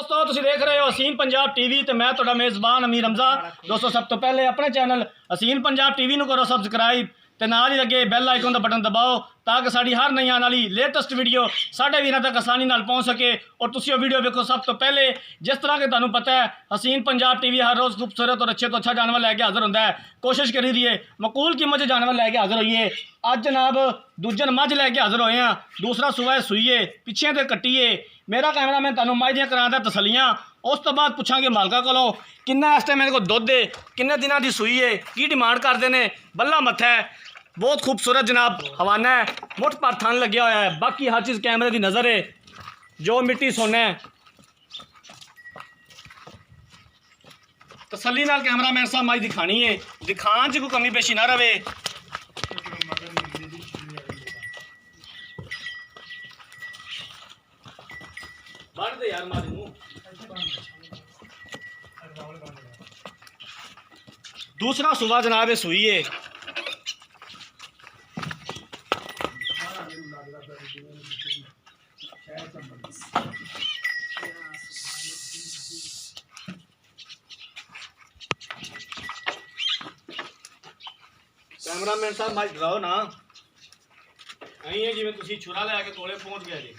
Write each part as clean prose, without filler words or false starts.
दोस्तों तुसीं देख रहे हो हसीन पंजाब टीवी तो मैं तुहाडा मेज़बान अमीर हमजा। दोस्तों सब तो पहले अपने चैनल हसीन पंजाब टीवी नूं करो सब्सक्राइब ते नाल ही लगे बैल आइकन का बटन दबाओ ताकि साड़ी हर नई आने वाली लेटेस्ट वीडियो साढ़े वीरों तक आसानी नाल पहुँच सके और तुसीं वो वीडियो देखो सब तो पहले। जिस तरह के तुहानूं पता है हसीन पंजाब टीवी हर रोज़ खूबसूरत और अच्छे तो अच्छा जानवर लैके हाजिर होंदा है। कोशिश करी दी है मकूल कीमत जानवर लैके हाजिर होइए। अज जनाब दूजन मझ लैके हाजिर होए हैं, दूसरा सुबह सूईए पिछे तो कट्टीए। मेरा कैमरा मैं तुहानूं मझ दियां करांदा तसलियां, उस तो बाद पुछांगे मालका कोलों किन्ना इस टाइम मेरे को दुध है, किन्ने दिनां दी सूई है, की डिमांड करते हैं। बल्ला मत्था है, बहुत खूबसूरत जनाब हवाना है, मुठ पर थन लग्या हुआ है। बाकी हर चीज़ कैमरे की नज़र है, जो मिट्टी सोना है। तसल्ली नाल कैमरा मैन साहब मज दिखानी है, दिखान च कोई कमी पेशी ना रहे। बढ़ दे यार मारी नूं। दूसरा सुबह जनाब है सूई है। कैमरामैन साहब मज डराओ ना, अं है जिवें तुसीं छुरा लैके कोले पहुँच गए जी।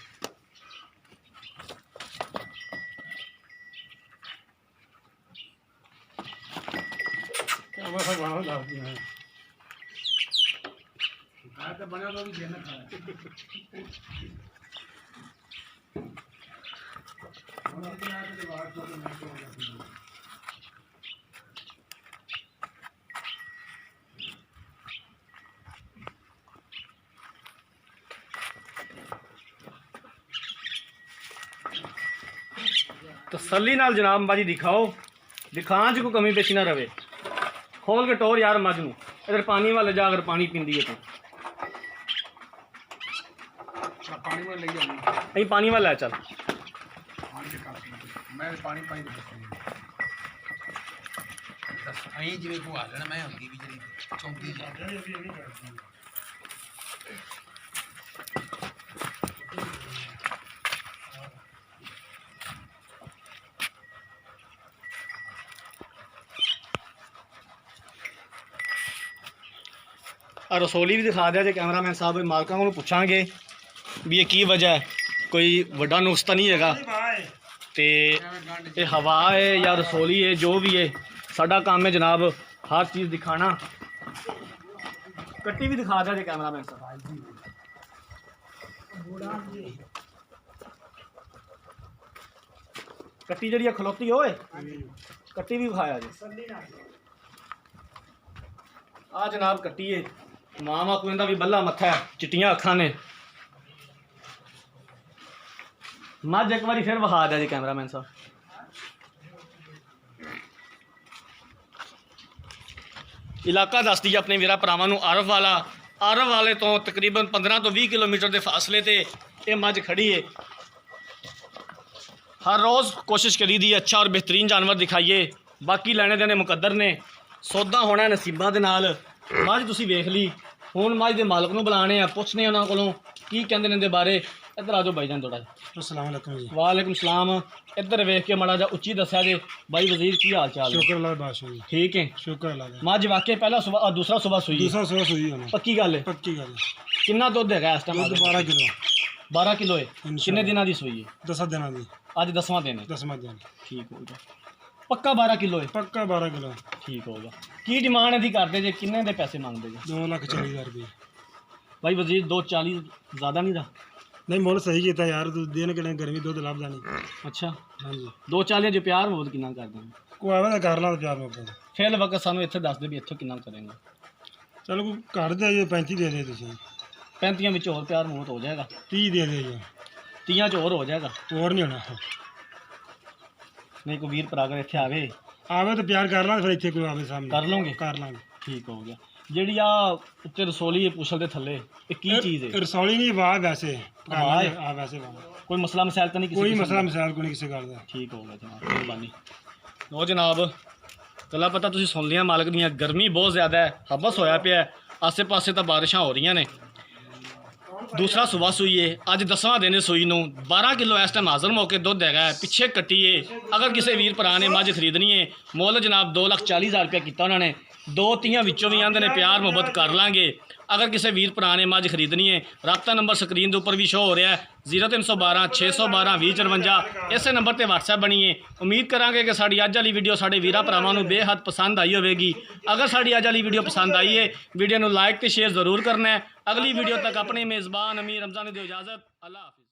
तसल्ली नाल जनाब बाजी दिखाओ, दिखान च कोई कमी पेशी ना रहे। खोल के टोर यार मझ नूं, इधर पानी वाले जा, अगर पानी पींदी है तो पानी वाला है। चल रसोली भी दिखा दिया जे कैमरामैन साहब। मालकां को पुछांगे भी ये की वजह है, कोई वड्डा नुक्स तो नहीं हैगा तो ये हवा है या रसोली है, जो भी है साडा काम है जनाब हर चीज़ दिखाना। कट्टी भी दिखा दिया जे कैमरामैन साहब। कट्टी जी खलोती होए, कट्टी भी खाया जी। आ जनाब कट्टी है, मामा को भी बल्ला मत्था है, चिट्टियां अखां ने। मझ एक बार फिर विखा दिया जी कैमरामैन साहब। इलाका दस दी अपने वीरा भरावां नूं आरफ वाले तो तकरीबन 15 तो 20 किलोमीटर के फासले ते ये मझ खड़ी है। हर रोज़ कोशिश करी दी अच्छा और बेहतरीन जानवर दिखाइए। बाकी लैने देने मुकद्दर ने, सौदा होना नसीबां दे नाल। मझ तुसीं वेख ली, हुण मझ दे मालक नूं बुलाने आ, पुछने उन्हां कोलों की कहंदे ने दे बारे। इधर आ जाओ भाई जान थोड़ा। अस्सलाम वालेकुम जी। वालेकुम सलाम। इधर वेख के माड़ा जा उच्ची दस्या जे भाई वजीर की हाल चाल? शुक्र अल्लाह बादशाह जी, ठीक है शुक्र अल्लाह। मझ वाकई पहला सुबह दूसरा सुबह सूई? दूसरा सुबह सूई है। पक्की गल है? पक्की गल है। कितना दुध है इस टाइम? 12 किलो। 12 किलो है। किन्ने दिनां दी सूई है? 10 दिनां दी। अज 10वां दिन है? 10वां दिन। ठीक हो गया। पक्का 12 किलो है? पक्का 12 किलो। ठीक हो गया। की डिमांड इहदी करदे जे, किन्ने दे पैसे मंगदे जे? 2,40,000 रुपये। भाई वजीर 2,40 ज़्यादा नहीं रहा? नहीं मुल सही किया यार, दिन के गर्मी दुध लभदा नहीं। अच्छा हाँ जी। 2,40 जो प्यार बहुत किन्ना करदे? कोई आवे तो कर ला प्यार मोहब्बत। फिर वक्त सानू इत्थे दस दे भी इत्थों किन्ना करेंगे। चलो कोई घट दे 35 दे दे तुसीं। 35 में और प्यार मोहब्बत हो जाएगा। 30 दे दे जी। 30 और हो जाएगा? और नहीं होना। नहीं कोई वीर भरा अगर इत्थे आवे तो प्यार कर ला, फिर इत्थे कोई आवे सामने कर लोगे? कर लांगे। ठीक हो गया। ਜਿਹੜੀ ਆ ਉੱਤੇ ਰਸੋਲੀ ਹੈ ਪੁਛਲ ਦੇ ਥੱਲੇ, ਇਹ ਕੀ ਚੀਜ਼ ਹੈ? रसौली नहीं वाह वैसे वाह है? हाँ वैसे वाह। कोई मसला मसाइल तो नहीं? कोई मसला मसाइल को नहीं किसी गल दा। ठीक हो गया जनाब, मेहरबानी। लो जनाब गल्लां पता तुसीं सुन लिया मालक दियां। गर्मी बहुत ज़्यादा है, हबस होया पिया है, आसे पासे तो बारिशां हो रही ने। ਦੂਸਰਾ ਸੂਬਾ ਸੂਈ ਹੈ ਅੱਜ 10ਵਾਂ ਦਿਨ ਹੈ ਸੂਈ ਨੂੰ 12 ਕਿਲੋ ਇਸ ਟਾਈਮ ਹਾਜ਼ਰ ਮੌਕੇ ਦੁੱਧ ਹੈਗਾ ਹੈ। ਪਿੱਛੇ ਕੱਟੀ ਹੈ। ਅਗਰ ਕਿਸੇ ਵੀਰ ਭਰਾ ਨੇ ਮੱਝ ਖਰੀਦਣੀ ਹੈ ਮੁੱਲ ਜਨਾਬ 2,40,000 ਰੁਪਏ ਕੀਤਾ ਉਹਨਾਂ ਨੇ। 2-3 ਵਿੱਚੋਂ ਵੀ ਆਂਦੇ ਨੇ ਪਿਆਰ ਮੁਹੱਬਤ ਕਰ ਲਾਂਗੇ। ਅਗਰ ਕਿਸੇ ਵੀਰ ਭਰਾ ਨੇ ਮੱਝ ਖਰੀਦਣੀ ਹੈ ਰਾਬਤਾ ਨੰਬਰ ਸਕਰੀਨ ਦੇ ਉੱਪਰ ਵੀ ਸ਼ੋ ਹੋ ਰਿਹਾ ਹੈ 0312 612 2054 ਇਸੇ ਨੰਬਰ ਤੇ WhatsApp ਬਣੀ ਹੈ। ਉਮੀਦ ਕਰਾਂਗੇ ਕਿ ਸਾਡੀ ਅੱਜ ਵਾਲੀ ਵੀਡੀਓ ਸਾਡੇ ਵੀਰਾਂ ਭਰਾਵਾਂ ਨੂੰ ਬੇਹੱਦ ਪਸੰਦ ਆਈ ਹੋਵੇਗੀ। ਅਗਰ ਸਾਡੀ ਅੱਜ ਵਾਲੀ ਵੀਡੀਓ ਪਸੰਦ ਆਈ ਹੈ ਵੀਡੀਓ ਨੂੰ ਲਾਈਕ ਤੇ ਸ਼ੇਅਰ ਜ਼ਰੂਰ ਕਰਨਾ ਹੈ। ਅਗਲੀ ਵੀਡੀਓ ਤੱਕ ਆਪਣੇ ਮੇਜ਼ਬਾਨ ਅਮੀਰ ਰਮਜ਼ਾਨ ਨੂੰ ਦਿਓ ਇਜਾਜ਼ਤ। ਅੱਲਾ ਹਾਫਿਜ਼।